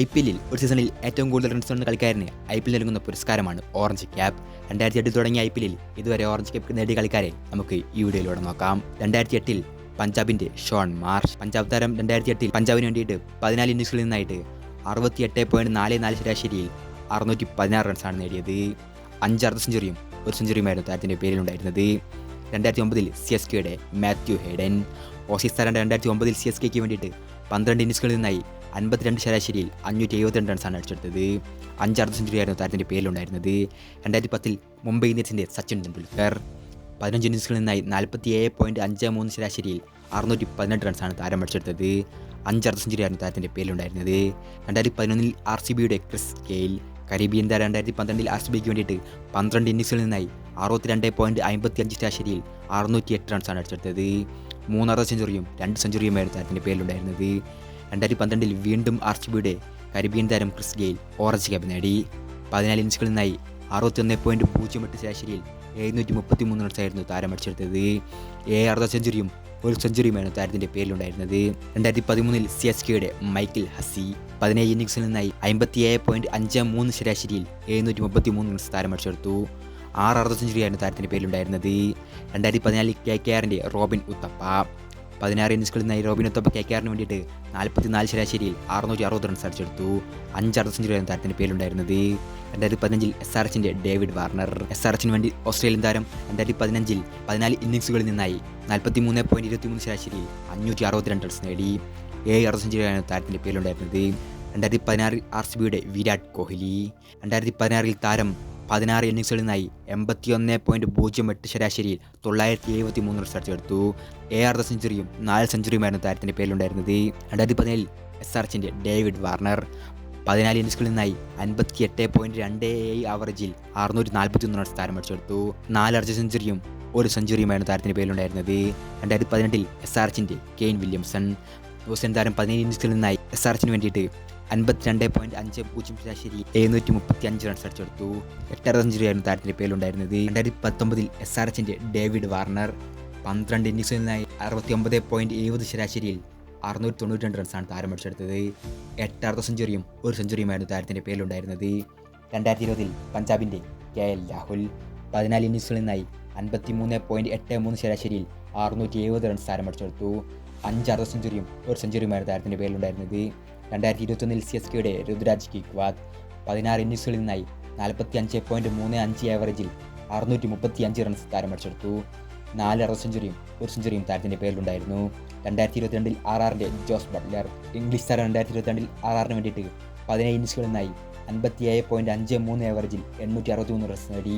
IPL ഒരു സീസണിൽ ഏറ്റവും കൂടുതൽ റൺസ് നേടുന്ന കളിക്കാരന് IPL നൽകുന്ന പുരസ്കാരമാണ് ഓറഞ്ച് ക്യാപ്പ്. 2008 തുടങ്ങിയ IPL ഇതുവരെ ഓറഞ്ച് ക്യാപ്പ് നേടിയ കളിക്കാരെ നമുക്ക് ഈ വീഡിയോയിലൂടെ നോക്കാം. 2008 പഞ്ചാബിന്റെ ഷോൺ മാർഷ്. പഞ്ചാബ് താരം 2008 പഞ്ചാബിന് വേണ്ടിയിട്ട് 14 ഇന്നിംഗ്സുകളിൽ നിന്നായിട്ട് 68.44 ശരാശരിയിൽ 616 റൺസാണ് നേടിയത്. 5 അർദ്ധ സെഞ്ചുറിയും ഒരു സെഞ്ചുറിയുമായിരുന്നു താരത്തിന്റെ പേരിലുണ്ടായിരുന്നത്. 2009 CSKയുടെ മാത്യു ഹെയ്ഡൻ. ഓസീസ് താരം 2009 CSKയ്ക്ക് വേണ്ടിയിട്ട് 12 ഇന്നിംഗ്സുകളിൽ നിന്നായി 52 ശരാശരിയിൽ 572 റൺസാണ് അടിച്ചെടുത്തത്. 5 അർദ്ധ സെഞ്ചുറിയായിരുന്നു താരത്തിന്റെ പേരിലുണ്ടായിരുന്നത്. 2010 മുംബൈ ഇന്ത്യൻസിന്റെ സച്ചിൻ തെണ്ടുൽക്കർ. 15 ഇന്നിംഗ്സുകളിൽ നിന്നായി 47.53 ശരാശരിയിൽ 618 റൺസാണ് താരം അടിച്ചെടുത്തത്. 5 അർദ്ധ സെഞ്ചുറിയായിരുന്നു താരത്തിന്റെ പേരിലുണ്ടായിരുന്നത്. 2011 RCBയുടെ ക്രിസ് ഗെയിൽ. കരീബിയൻ താരം 2012 RCBക്ക് വേണ്ടിയിട്ട് 12 ഇന്നിംഗ്സുകളിൽ നിന്നായി 62.55 ശരാശരിയിൽ 608 റൺസാണ് അടിച്ചെടുത്തത്. 3 അർദ്ധ സെഞ്ചുറിയും 2 സെഞ്ചുറിയുമായിരുന്നു താരത്തിന്റെ പേരിലുണ്ടായിരുന്നത്. 2012 വീണ്ടും RCBയുടെ കരീബിയൻ താരം ക്രിസ് ഗെയിൽ ഓറഞ്ച് ക്യാപ്പ് നേടി. 14 ഇന്നിംഗ്സുകളിൽ നിന്നായി 61.08 ശരാശരിയിൽ 733 റൺസായിരുന്നു താരം അടിച്ചെടുത്തത്. 7 അർദ്ധ സെഞ്ചുറിയും ഒരു സെഞ്ചുറിയുമായിരുന്നു താരത്തിന്റെ പേരിലുണ്ടായിരുന്നത്. 2013 CSKയുടെ മൈക്കിൾ ഹസി. 17 ഇന്നിംഗ്സിൽ നിന്നായി 57.53 ശരാശരിയിൽ 733 റൺസ് താരം അടിച്ചെടുത്തു. 6 അർദ്ധ സെഞ്ചുറിയായിരുന്നു താരത്തിന്റെ പേരിലുണ്ടായിരുന്നത്. 2014 KKRന്റെ റോബിൻ ഉത്തപ്പ. 16 ഇന്നിംഗ്സുകളിൽ നിന്നായി റോബിൻ ഉത്തപ്പ KKRന് വേണ്ടിയിട്ട് 44 ശരാശരിയിൽ 660 റൺസ് അടിച്ചെടുത്തു. 5 അർദ്ധ സെഞ്ചുറിയായിരുന്നു താരത്തിന്റെ പേരിലുണ്ടായിരുന്നത്. 2015 SRHന്റെ ഡേവിഡ് വാർണർ. SRHന് വേണ്ടി ഓസ്ട്രേലിയൻ താരം 2015 14 ഇന്നിംഗ്സുകളിൽ നിന്നായി 43.23 ശരാശരിയിൽ 562 റൺസ് നേടി. 7 അർദ്ധ സെഞ്ചുറിയായിരുന്നു താരത്തിന്റെ പേരിലുണ്ടായിരുന്നത്. 2016 RCBയുടെ വിരാട് കോഹ്ലി. 2016 താരം 16 ഇന്നിംഗ്സുകളിൽ നിന്നായി 81.08 ശരാശരിയിൽ 973 റൺസ് അടിച്ചെടുത്തു. 7 അർദ്ധ സെഞ്ചുറിയും 4 സെഞ്ചുറിയുമായിരുന്നു താരത്തിന്റെ പേരിലുണ്ടായിരുന്നത്. 2017 SRHന്റെ ഡേവിഡ് വാർണർ. 14 ഇന്നിംഗ്സുകളിൽ നിന്നായി 58.27 ആവറേജിൽ 641 റൺസ് താരം അടിച്ചെടുത്തു. 4 അർദ്ധ സെഞ്ചുറിയും ഒരു സെഞ്ചുറിയുമായിരുന്നു താരത്തിന്റെ പേരിലുണ്ടായിരുന്നത്. 2018 SRHന്റെ കെയ്ൻ വില്യംസൺ. ന്യൂസിലൻഡ് താരം 17 ഇന്നിംഗ്സുകളിൽ നിന്നായി SRHന് വേണ്ടിയിട്ട് 52.50 ശരാശരി 735 റൺസ് അടിച്ചെടുത്തു. 8 അർദ്ധ സെഞ്ചുറിയായിരുന്നു താരത്തിന്റെ പേരിലുണ്ടായിരുന്നത്. 2019 SRHന്റെ ഡേവിഡ് വാർണർ. 12 ഇന്നിംഗ്സുകളിൽ നിന്നായി 69.70 ശരാശരിയിൽ 692 റൺസാണ് താരം അടിച്ചെടുത്തത്. 8 അർദ്ധ സെഞ്ചുറിയും ഒരു സെഞ്ചുറിയുമായിരുന്നു താരത്തിന്റെ പേരിലുണ്ടായിരുന്നത്. 2020 പഞ്ചാബിന്റെ KL രാഹുൽ. 14 ഇന്നിംഗ്സുകളിൽ നിന്നായി 53.83 ശരാശരിയിൽ 670 റൺസ് താരം അടിച്ചെടുത്തു. 5 അർദ്ധ സെഞ്ചുറിയും ഒരു സെഞ്ചുറിയുമായിരുന്നു താരത്തിന്റെ പേരിലുണ്ടായിരുന്നത്. 2021 CSKയുടെ രുദ്രാജ് ഗെയ്ക്വാദ്. 16 ഇന്നിംഗ്സുകളിൽ നിന്നായി 45.35 ആവറേജിൽ 635 റൺസ് താരം അടിച്ചെടുത്തു. 4 അർദ്ധ സെഞ്ചുറിയും ഒരു സെഞ്ചുറിയും താരത്തിന്റെ പേരിലുണ്ടായിരുന്നു. 2022 RRന്റെ ജോസ് ബട്ട്ലർ. ഇംഗ്ലീഷ് താരം 2022 RRന് വേണ്ടിയിട്ട് 17 ഇന്നിംഗ്സുകളിൽ നിന്നായി 57.53 ആവറേജിൽ 863 റൺസ് നേടി.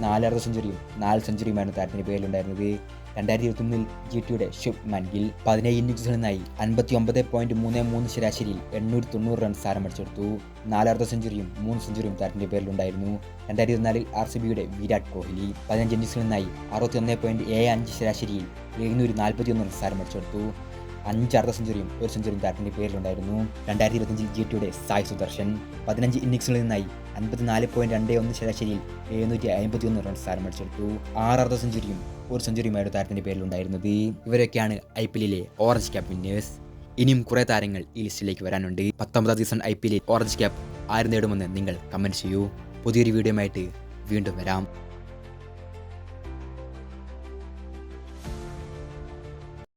4 അർദ്ധ സെഞ്ചുറിയും 4 സെഞ്ചുറിയുമായിരുന്നു താരത്തിന്റെ പേരിലുണ്ടായിരുന്നത്. 2021 GTയുടെ ശുഭ്മാൻ ഗിൽ. 17 ഇന്നിംഗ്സുകളിൽ നിന്നായി 59.33 ശരാശരിയിൽ 890 റൺസ് താരം അടിച്ചെടുത്തു. 4 അർദ്ധ സെഞ്ചുറിയും 3 സെഞ്ചുറിയും താരത്തിന്റെ പേരിലുണ്ടായിരുന്നു. 2024 RCBയുടെ വിരാട് കോഹ്ലി. 15 ഇന്നിംഗ്സുകളിൽ നിന്നായി 61.75 ശരാശരിയിൽ 741 റൺസ് താരം അടിച്ചെടുത്തു. 5 അർദ്ധ സെഞ്ചുറിയും ഒരു സെഞ്ചുറിയും താരത്തിന്റെ പേരിലുണ്ടായിരുന്നു. 2025 GTയുടെ സായ് സുദർശൻ. 15 ഇന്നിംഗ്സുകളിൽ നിന്നായി 54.21 ശരാശരിയിൽ 751 റൺസ് താരം അടിച്ചെടുത്തു. 6 അർദ്ധ സെഞ്ചുറിയും ഒരു സെഞ്ചുറിയുമായിരുന്നു താരത്തിന്റെ പേരിലുണ്ടായിരുന്നത്. ഇവരൊക്കെയാണ് IPLലെ ഓറഞ്ച് ക്യാപ്പ് വിന്നേഴ്സ്. ഇനിയും കുറേ താരങ്ങൾ ഈ ലിസ്റ്റിലേക്ക് വരാനുണ്ട്. 19ാം സീസൺ IPLൽ ഓറഞ്ച് ക്യാപ്പ് ആര് നേടുമെന്ന് നിങ്ങൾ കമന്റ് ചെയ്യൂ. പുതിയൊരു വീഡിയോയുമായിട്ട് വീണ്ടും വരാം.